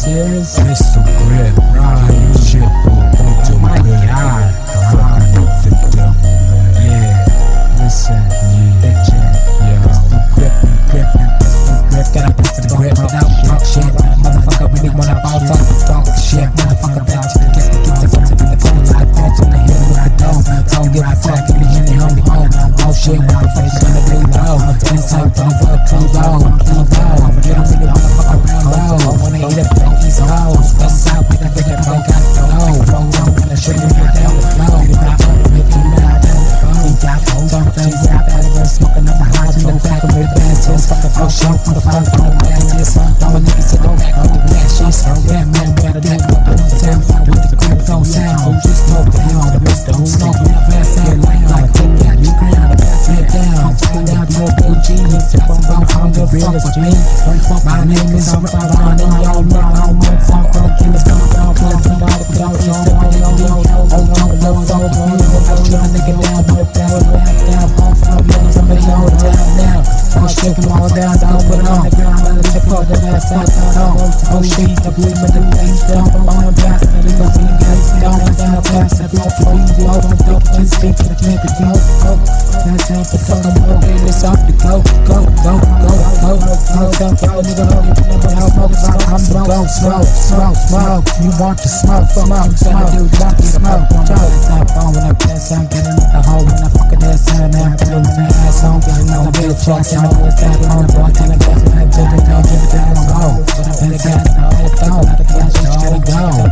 this is Pistol grip, right? Shit, oh my god. fucking up the devil, man. Yeah, listen, bitch, pistol gripping, pistol grip, gotta pistol grip without talk shit. Motherfucker really wanna ball talk shit. Motherfucker back to get the phone to the patch on the head with the dome. Don't give a fuck if you in the home. Oh shit, what the fuck gonna do though? This time for the fuck too low. You don't really wanna fuck around low. Wanna eat up on these hoes. What's up, make a big up, got to know. I'm gonna show you how down the flow. Make you mad. Smoking up the hot in the back of the bastards. Oh shit, for the fuck on the bastards. Don't niggas sit the back of the bashes. Yeah, man, better than what I'm saying. With the crypto sound. Just smoke the hell, the bitch don't smoke. Fast sound like take that you ground. Pass it down. Find out your OG. I'm the fuck with me. My name is I'm on and y'all know I'm on fuck. I'm killing some fuck. I'm fuck. Nigga down, put down, somebody on down now. I'm shaking all down, don't put it on the ground. Let the fuck the ass out, oh shit, I believe in the things down. I'm on blast, and we gon' see you guys down, fast, I don't feel easy, don't just speak to the clip, it's no, now time for something more, it's off to go. Don't tell nigga, I'm the go, smoke, you want to smoke, want to smoke, when I pass, I'm getting the hole, when I fuck it ass out, now I'm pulling my ass on, getting on the bitch, I'm going to that home, boy, tell the gas, I'm give it down, go, but I'm gonna get it all, the cash, gotta go, I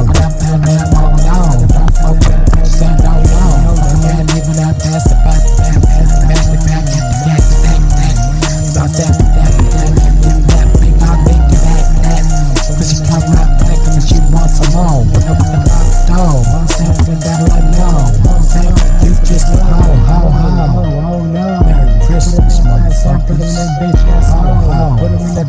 got that man, don't fuck with the person, don't know, man, even out past the back, about that, big, I'll make you that, but she come right back and she wants some more, when I was the locked door, I'm saying, we gotta let know, I'm saying, you just oh no, Merry Christmas, motherfuckers, put him in the bitch, put him in the